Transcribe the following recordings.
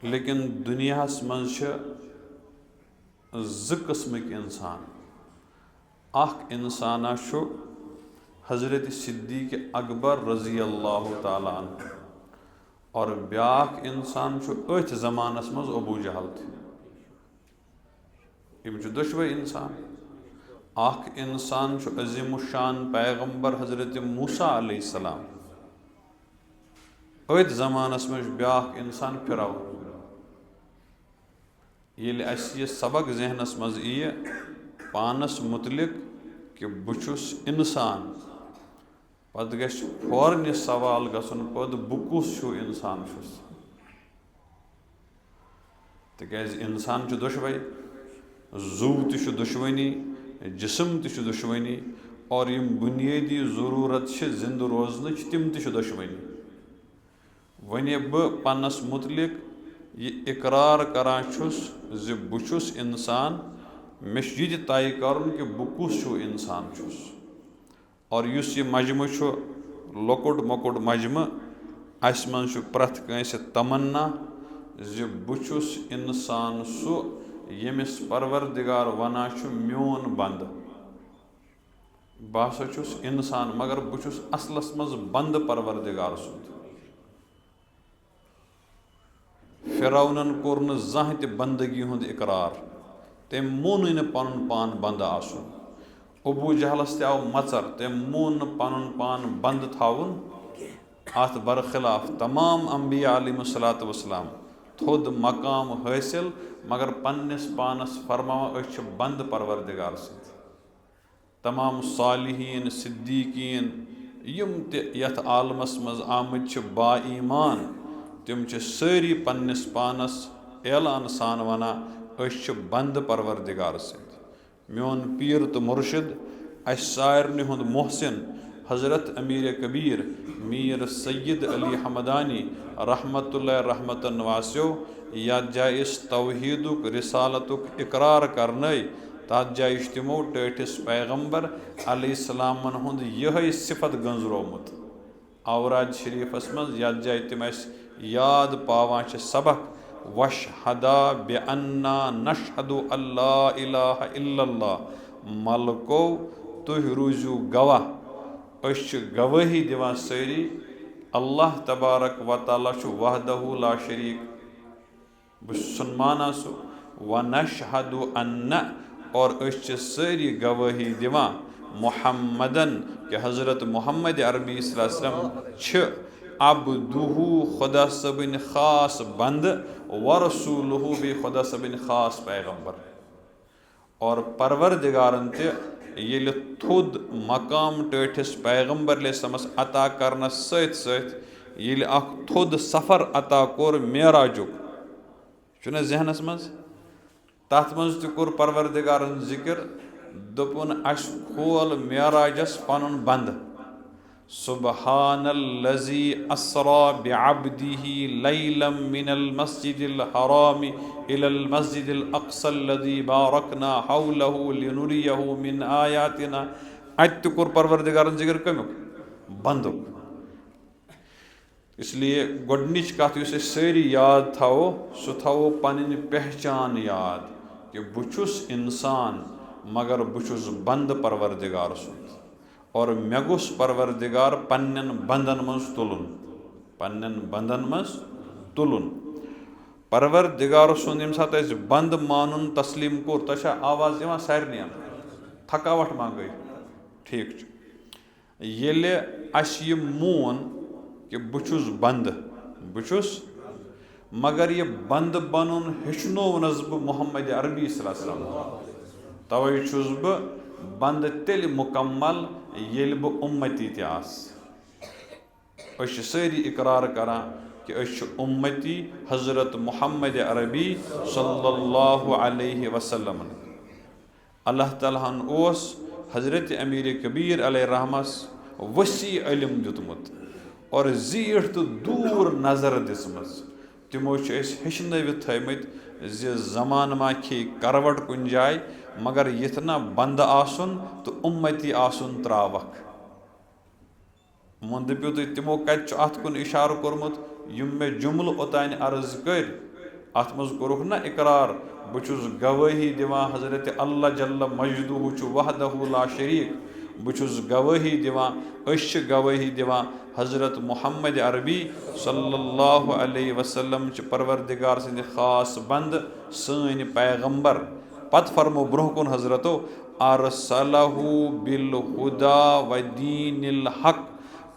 लेकिन दुनियाहस मज ज़ किस्मक इंसान। अख इंसाना छु हज़रत सिद्दीक़ अकबर रज़ी अल्लाह ताला अन्हु और ब्याख इंसान छु अथ ज़मानस मज अबू जहल थे। यम छु दुश्वई इंसान। अख इंसान छु अज़ीम शान पैगम्बर हज़रत मूसा अलैहिस्सलाम। अथ ज़मानस मज ब्याख इंसान फिरौन। ये अस यह सबक जहनस मज यी पानस मुतलिक कि बुछुस इंसान, पत गछ फौरन सवाल गसन पद बु कुस छु इंसान छुस। तिक्याज इंसान छु दुश्वई, जू तु दुश्वनी, जिस्म तु दुश्वनी और यम बुनियादी ज़रूरत जिंद रोजन तिम तु दुश्वनी। वने बह पन्नस मुतलिक ये इकरार करान छुस ज़ बुछुस इंसान, मे यह तय करन कि बु कुस छु इंसान छुस। और युस ये मजमु छु लकुट मकुट मजमु, अस मन छु प्रथ कंसे तमन्ना ज़ बुछुस इंसान सु यमिस परवरदिगार वना छु म्योन बंद। बह छुस इंसान मगर बुछुस असलस मज बंद परवरदिगार सुंद। फिरौनन कोर न जहाँ ते बंदगी हुंद इकरार, तम मोन न पन पान बंद आसुन। अबू जहलस ते आव मचर, तम मोन न पन पान बंद थाउन। अत बरखिलाफ तमाम अम्बिया अलैहिस्सलातु वस्सलाम थोद मकाम हासिल, मगर पन्निस पानस फरमावा अछ बंद परवरदिगार सत। तमाम सालिहीन सिद्दीकीन यम ते यथ आलमस मज आमद छ बा ईमान, तिम छ सारी पन्निस पानस ऐलान सान वना अछ बंद परवरदिगार सत। म्योन पीर तो मुर्शिद अस सारनि हुंद मोहसिन हज़रत अमीर कबीर मीर सैयद अली हमदानी रहमतुल्लाह रहमतन वास्यो याद जाय इस तौहीदुक रिसालतुक इकरार करने, तथ जाय तिमो टठिस पैगम्बर अलैहिस्सलामन हुंद यही सिफत गंजरोमुत। औराद शरीफस मज याद जाय तिम याद पावान छ सबक वशहदा बिअन्ना नशहदु अल्ला इलाहा इल्लल्लाह। मलको तुह रूजू गवाह, अश गवाही दिवान सारी अल्लाह तबारक व तआला छु वहदहु ला शरीक, बुसमाना सु व नशहदु अन्न और अश सारी गवाही दिवान मुहम्मदन कि हज़रत मोहम्मद अरबी सल्लल्लाहु अलैहि वसल्लम छ अब्दुहु खुदा सबिन खास बंद व रसूलुहु बे खुदा सबिन खास पैगम्बर। और परवरदिगारन ते ये थोद मकाम टठिस पैगम्बर अलैहिस्सलामस अता करना सत सत ये अख थोद सफ़र अता कोर मेराजुक चुना जहनस मज, तथ मज ते कोर परवरदिगारन जिक्र, दोपुन अस खोल मेराजस पनुन बंद। सुबहानल्लज़ी अस्रा बिअब्दिही लैलम मिनल मस्जिदिल हरामी इलल मस्जिदिल अक़सल्लज़ी बारकना हौलहु लिनुरियहु मिन आयातिना। अत कोर परवरदिगारन जिक्र कमुक बंदुक। इसलिए गोडनिच कथ युस सारी याद थाओ सु थाओ पन्नि पहचान याद कि बुछुस इंसान मगर बुछुस बंद परवरदिगार सुंद। और मे गुस परवरदिगार पन्नन बंदन मज तुलुन, पन्नन बंदन मज तुलुन। परवरदिगार सुंद यम सात बंद मानुन तस्लीम कोर, तशा आवाज दिवान सारनियन, थकावट मा गई, ठीक येले अस ये मोन कि बुछुस बंद, बुछुस मगर ये बंद बनुन हेचनोवनस बह मोहम्मद अरबी सल्लल्लाहु अलैहि वसल्लम। तवै छुस बह बंद तेल मुकम्मल येल बह उम्मती ते आस। अश सारी इकरार करान कि अश उम्मती हज़रत मोहम्मद अरबी सल्लल्लाहु अलैहि वसल्लम। अल्लाह ताला ओस हज़रत अमीर कबीर अलैहि रहमस वसी इल्म दितमुत और जीठ तो दूर नजर दिसमस। तिमो हेचनवित थमित जमान मा खे करवट कुन जाय, मगर यतना बंद आसुन तो उम्मती आसुन त्रावक। मुंद पे तो तिमो कत अत कुन इशार कोरमुत, युम मे जुमल ओतान अर्ज कर اَتھ منٛز کوٚرُکھ نہ اقرار بہٕ چھُس گوٲہی دِوان حضرت اللہ جل مجدُہ چھُ وحدہ لا شریٖک بہٕ چھُس گوٲہی دِوان أسۍ چھِ گوٲہی دِوان حضرت محمد عربی صلی اللہ علیہ وسلم چھِ پروردگار سٕنٛدِ خاص بنٛدٕ سٲنۍ پیغمبر پتہٕ فرمو برونٛہہ کُن حضرتو ارسلہُ بالہُدا ودیٖنِ الحق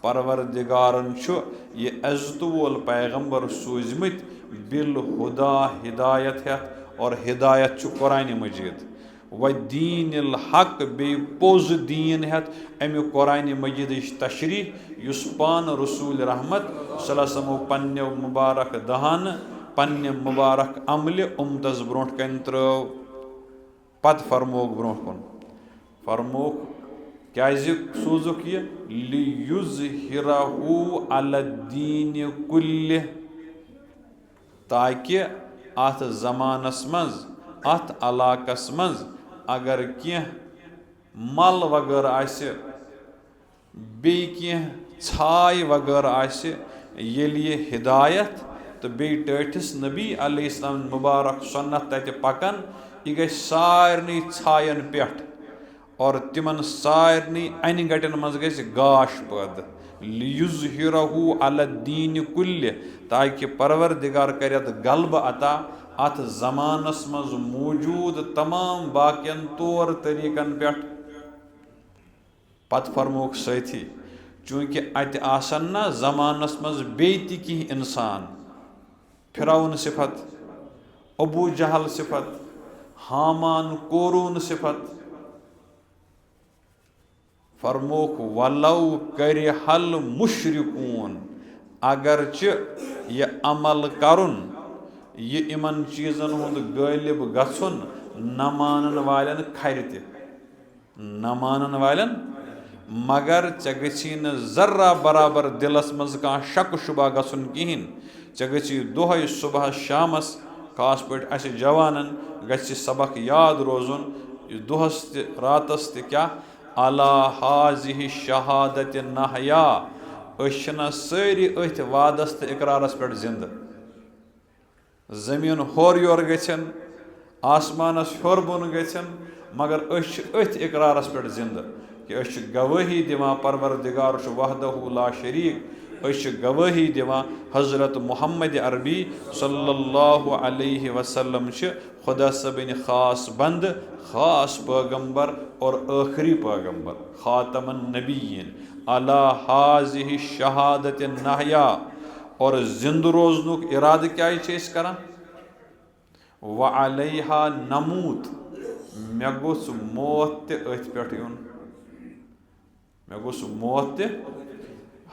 پروردگارن چھُ یہِ عزتہٕ وول پیغمبر سوٗزمٕتۍ بالہُدا ہدایت ہٮ۪تھ اور ہدایت چھُ قرآنِ مجیٖد ودیٖنِ الحق بیٚیہِ پوٚز دیٖن ہٮ۪تھ اَمہِ قرآنِ مجیٖدٕچ تشریح یُس پانہٕ رسوٗل رحمت صلی اللہ علیہ وسلمو پنٛنیو مُبارک دہانہٕ پنٛنہِ مُبارک عملہِ اُمتس برونٛٹھ کَنہِ ترٲو پتہٕ فرموکھ برونٛہہ کُن فرموکھ کیٛازِ سوٗزُکھ یہِ لیُظہِرہُ علی الدیٖنِ کُلہِ تاکہِ اَتھ زمانس منٛز اَتھ علاقس منٛز اگر کینٛہہ مل وغٲر آسہِ بیٚیہِ کینٛہہ ژھاے وغٲر آسہِ ییٚلہِ یہِ ہدایت تہٕ بیٚیہِ ٹٲٹھِس نبی علیہ السلام مُبارک سُنت تتہِ پکان یہِ گژھِ سارنٕے ژھاین پٮ۪ٹھ اور تِمن سارنٕے انہِ گٹٮ۪ن منٛز گژھِ گاش پٲدٕ لیُظہِرہُ علی الدیٖنِ کُلہِ تاکہِ پروردگار کرِ اتھ غلبہٕ عطا اتھ زمانس منٛز موٗجوٗد تمام باقین طور طریٖقن پٮ۪ٹھ پتہٕ فرموکھ سٲتھی چوٗنٛکہِ اتہِ آسن نہ زمانس منٛز بیٚیہِ تہِ کینٛہہ انسان فرعون صفت ابوٗ جہل صفت حامان قورون صفت فرموکھ ولو کرِہَ المُشرِکوٗن اگرچہِ یہِ عمل کرُن یہِ یِمن چیٖزن ہُنٛد غٲلب گژھُن نہ مانن والٮ۪ن کھرِ تہِ نہ مانن والٮ۪ن مگر ژےٚ گژھی نہٕ ذرا برابر دِلس منٛز کانٛہہ شکہٕ شُبہ گژھُن کِہینۍ ژےٚ گژھی دۄہے صبحس شامس خاص پٲٹھۍ اسہِ جوانن گژھِ سبق یاد روزُن دۄہس تہِ راتس تہِ کیٛاہ علی حاظہِ شہادتِ نحیا أسۍ چھِنہ سٲری أتھۍ وادس تہٕ اقرارس پٮ۪ٹھ زندٕ زٔمیٖن ہورٕ یورٕ گژھن آسمانس ہیوٚر بۄن گژھن مگر أسۍ چھِ أتھۍ اقرارس پٮ۪ٹھ زندٕ کہِ أسۍ چھِ گوٲہی دِوان پروردگار چھُ وحدہ لا شریٖک أسۍ چھِ گوٲہی دِوان حضرت محمد عربی صلی اللہ علیہ وسلم چھِ خۄدا صٲبٕنۍ خاص بنٛدٕ خاص پٲغمبر اور ٲخری پٲغمبر خاتم النبیٖن علی حاظہِ شہادتِ نحیا اور زندٕ روزنُک اِرادٕ کیٛازِ چھِ أسۍ کران وعلیہا نموٗت مےٚ گوٚژھ موت تہِ أتھۍ پٮ۪ٹھ یُن مےٚ گوٚژھ موت تہِ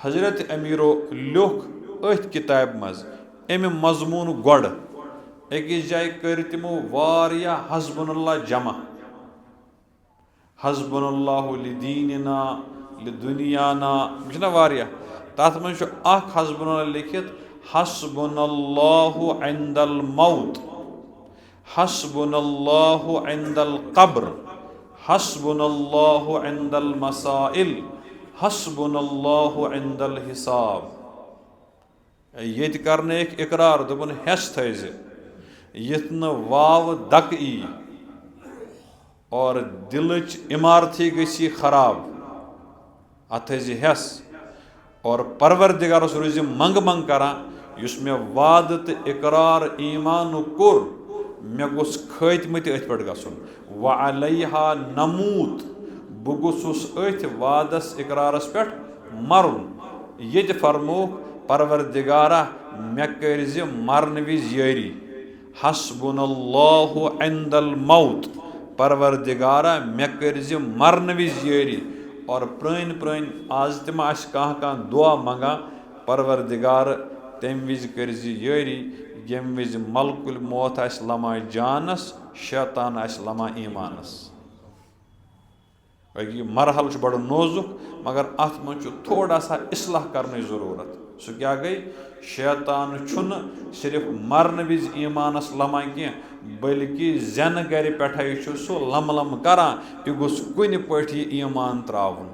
حضرت امیٖرو لیوٚکھ أتھۍ کِتابہِ منٛز اَمہِ مضموٗن گۄڈٕ أکِس جایہِ کٔرۍ تِمو واریاہ حسبُن اللہ جمع حسبُن اللہ لدیٖننا لدُنیانا یِم چھِنہ واریاہ تتھ منٛز چھُ اکھ حسبُن اللہ لیکھِتھ حسبُن اللہ عند الموت حسبُن اللہ عند القبر حسبُن اللہ عند المسائل حسبُن اللہ عند الحساب ییٚتہِ کرنٲیِکھ اقرار دوٚپُن ہٮ۪س تھٲیزِ یِتھ نہٕ واوٕ دکہٕ یی اور دِلٕچ عمارتھٕے گژھی خراب اتھ تھٲیزِ ہٮ۪س اور پروردگارس روٗزِ منٛگہٕ منٛگہٕ کران یُس مےٚ وعدٕ تہٕ اقرار ایٖمانُک کوٚر مےٚ گوٚژھ خٲتمہٕ تہِ أتھۍ پٮ۪ٹھ گژھُن وعلیہا نموٗت بہٕ گوٚژھُس أتھۍ وعدس اقرارس پٮ۪ٹھ مرُن ییٚتہِ فرموکھ پروردگارا مےٚ کٔرزِ مرنہٕ وِزِ یٲری حسبُن اللہ عند الموت پروردگارا مےٚ کٔرزِ مرنہٕ وِزِ یٲری اور پرٛٲنۍ آز تہِ ما آسہِ کانٛہہ دعا منٛگان پروردگار تمہِ وِزِ کٔرزِ یٲری ییٚمہِ وِزِ ملکُل موت آسہِ لمان جانس شیطان آسہِ لمان ایٖمانس یہِ مرحل چھُ بڑٕ نوزُک مگر اتھ منٛز چھُ تھوڑا سا اصلاح کرنٕچ ضروٗرت سُہ کیٛاہ گٔے شیطان چھُنہٕ صرف مرنہٕ وِزِ ایٖمانس لمان کینٛہہ بٔلکہِ زینہٕ گرِ پٮ۪ٹھے چھُ سُہ لمہٕ کران یہِ گوٚژھ کُنہِ پٲٹھۍ یہِ ایٖمان ترٛاوُن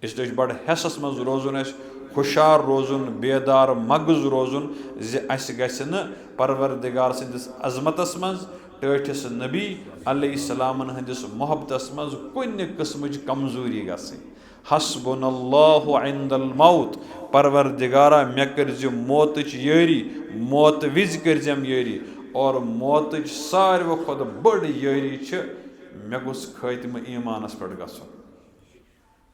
اسلیے چھُ بڑٕ ہٮ۪سس منٛز روزُن اسہِ हुशार रोजुन बेदार मगज रोजुन ज़ि गछि न परवरदिगार सदिस अजमतस मज टठिस नबी अलैहिस्सलामन हंदिस मोहब्बतस मज कुन किस्मच कमजोरी गछि। हस्बुनल्लाहु इंदल मौत, परवरदिगारा मे कर मौतच यारी, मौत विज करजम यारी। और मौतच सारव खुद बड़ यारी मे गुस खात्म ईमानस पे गसन,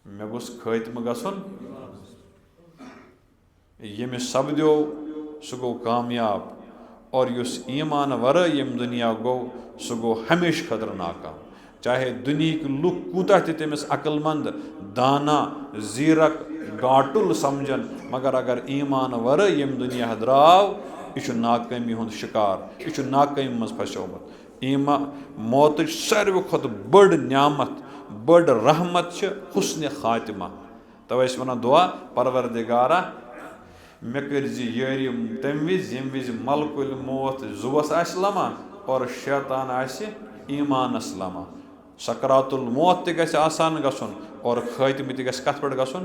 मे गुस खात्म गसन यमि सपद्यो सह गो कामयाब, और युस ईमान वर यम दुनिया गो सह गो हमेश खतर नाकाम। चाहे दुनिया लुक कूता तमिस अकलमंद दाना जीरक गाटुल समझन, मगर अगर ईमान वर यम दुनिया द्राव यह नाकामी हुंद शिकार, यह नाकामी मज फसोमुत। मौत सारव खुद बड़ न्यामत बड़ रहमत हुस्न खातिमा। तवे वन दुआ परवरदिगारा मे कर यारी तम विज यम विज मलकुल मौत जुवस आस लमा और शैतान आस ईमानस लमा। सकरातुल मौत ते गछ आसान गछुन और खात्म ते गछ कथ पे गछुन,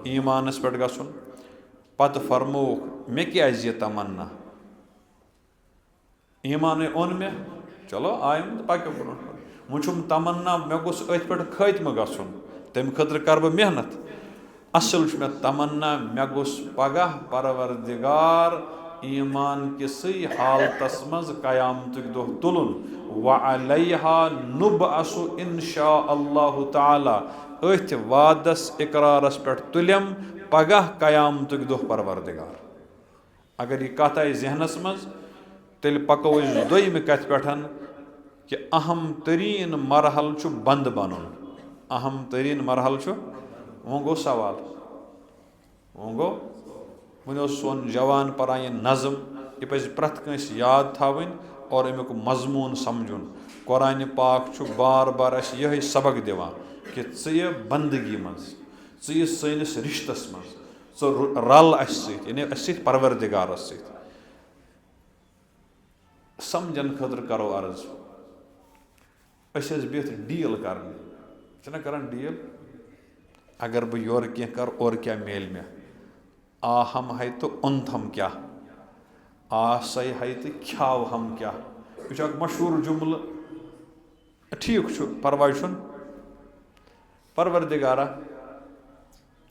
ईमानस पे गछुन। पत फरमोक मे क्या ये तमन्ना, ईमान ओन मे, चलो आयम तो पक्यो ब्रो वुम तमन्ना मे गोस अथ पे खात्म गछुन, तम खतर कर बह मेहनत। असल मे तमन्ना मे गोस पगह परवरदिगार ईमान किसी हालतस मज कयामतुक दो तुलन। वअलैहा नुबअसु इंशा अल्लाहु ताला, अथ वादस इकरारस पे तुलम पगह कयामतुक दो परवरदिगार। अगर यह कथ आई जहनस मज तेल पको दोयम कथ पे कि अहम तरीन मरहल बंद बनन। अहम तरीन मरहल वो गो सवाल, वो गो वो सोन जवान परान यह नज़म, यह पे प्रथ कंस याद थावन और अमुक मजमून समझुन। कुरान पाक बार बार अस यह सबक दिवान कि य बंदगी मज यह सनिस रिश्तस मज रल अस यानी अस परवरदिगारस सत। समझन खतर करो अर्ज अस बिहत डील कर करान डील। अगर बह योर कह कर और क्या मेल मे, आ हम है तो उन्थ हम क्या, आ सही है तो ख्याव हम क्या। यह मशहूर जुमल, ठीक परवाह छुन। परवरदिगारा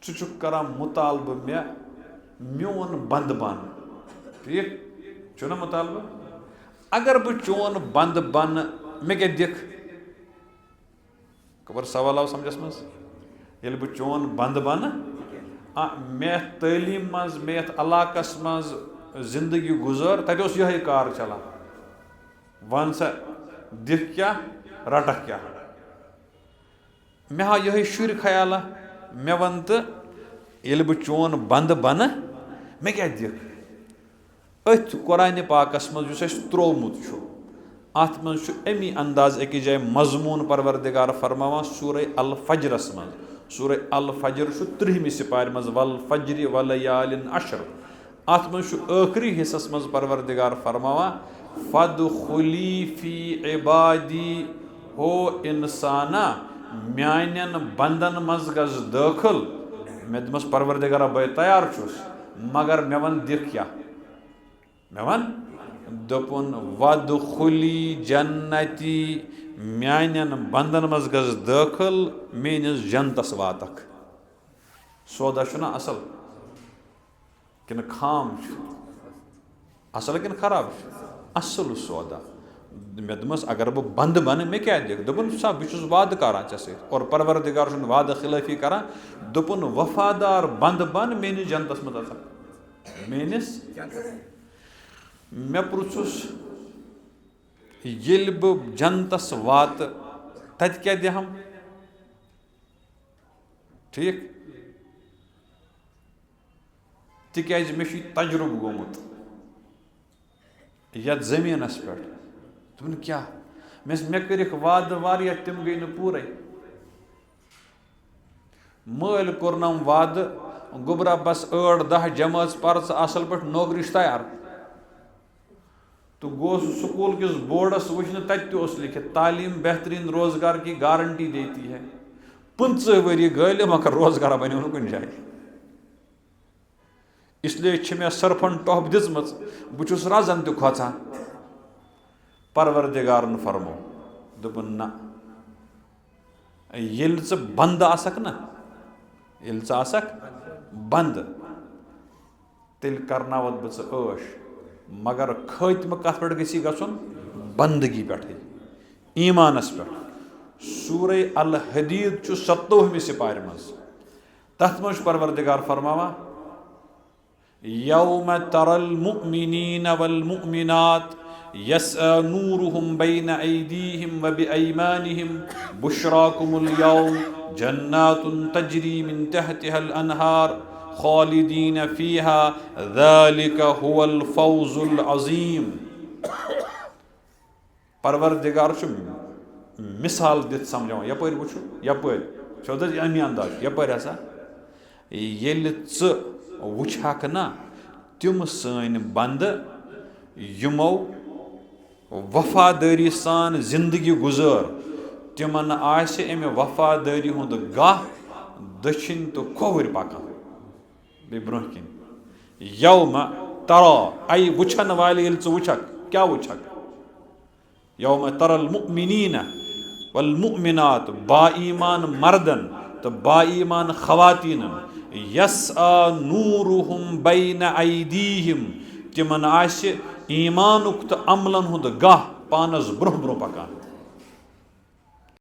चुक कर मुतालबह मे मोन बंद बन, ठीक चुना मुतालबह। अगर बह चोन बंद बन मे क्या दिख, खबर सवाल आव समझस मज। ये बह चोन बंद बन मे तालीम मज मे इलाकस मज जिंदगी गुजर, तत यह कार चलान। वन सा दिख क्या रटक क्या। मे हा यह शुर ख्याल मे वन तो ये बह चोन बंद बन मे क्या दिख। अथ कुरान पाकस मज त्रोमुत अत मज अमी अंदाज अकिस जाए मजमून परवरदिगार फरमावान सूरह अल फजरस मज। सूरह अल फजर 30 सिपार मज वल फजर वलयालिन अशर। अत मज आखिरी हिस्सस मज परवरदिगार फरमावान फदखुली फी इबादी, हो इंसाना म्यानन बंदन मज गज दाखिल। मे दमस परवरदिगारा बह तैयार छुस, मगर मे वन दिख क्या, मे वन दोपुन वदखुली जन्नती, म्यानन बंदन मज गज दाखिल मेनिस जन्नतस वातक। सौदा छुना असल किन खाम, असल किन खराब, असल सौदा। मे दमस अगर बह बंद बन मे क्या दिख, दोपुन सा बह वाद करान ऐ सत। और परवरदिगार वाद खिलाफी करान, दोपुन वफादार बंद बन मेनिस जन्नतस मज अतक। मेनिस मे पृछुस ये बह जन्नतस वात तत क्या दिहम, ठीक तिक्याज मे तजुर्बह गोमुत यथ जमीनस पे। दोपन क्या मे कर वाद वारिया तिम गई न पूरे। मल कोरनम वाद गुबरा बस 8-10 जमात पर असल पे नौकरीश तैयार। तो गोस स्कूल किस बोर्डस वुचन तत लिखित तालीम बेहतरीन रोजगार की गारंटी देती है। 15 वरी गल मगर रोजगार बनो कुछ जाए। इसलिए मे सर्फन टॉप दिजम बहुस रजन तो खोचान परवरदिगारन फरमो दोपन ना येल च बंद आसक ना येल च आसक बंद तेल करनावत बह ऐश मगर खत्म कत पे गसी गसन बंदगी पे ईमानस पे सूर अल हदीद 27वें सिपार मज तथ मज परवरदिगार फरमावा यौम तरल मुमिनीन वल मुमिनात यस्अ नूरुहुम बैन ऐदीहिम व बिअयमानिहिम बुशराकुमुल यौम जन्नातुन तजरी मिन तहतिहल अनहार खालिदीन फीहा ज़ालिका हुवल फौजुल अज़ीम। परवरदिगार मिसाल दित समझावन यपर वुचु यपर चौद अमी अंदाज यपर हसा येल च वुचहक ना तिम सन बंद यमो वफादारी सान जिंदगी गुजर तिमन आसे अमे वफादारी हुंद गाह दक्षिण तो खोवर पकान बे ब्रोह किन यौम तरा आई वुचन वाले येल च वुचक क्या वुचक यौम तरल मुमिनीन वल मुमिनात बाईमान मर्दन तो बाईमान खवातीन यस्अ नूरुहुम बैन ऐदीहिम तिमन आसे ईमानुक तो अमलन हुंद गाह पानस ब्रोह ब्रोह पकान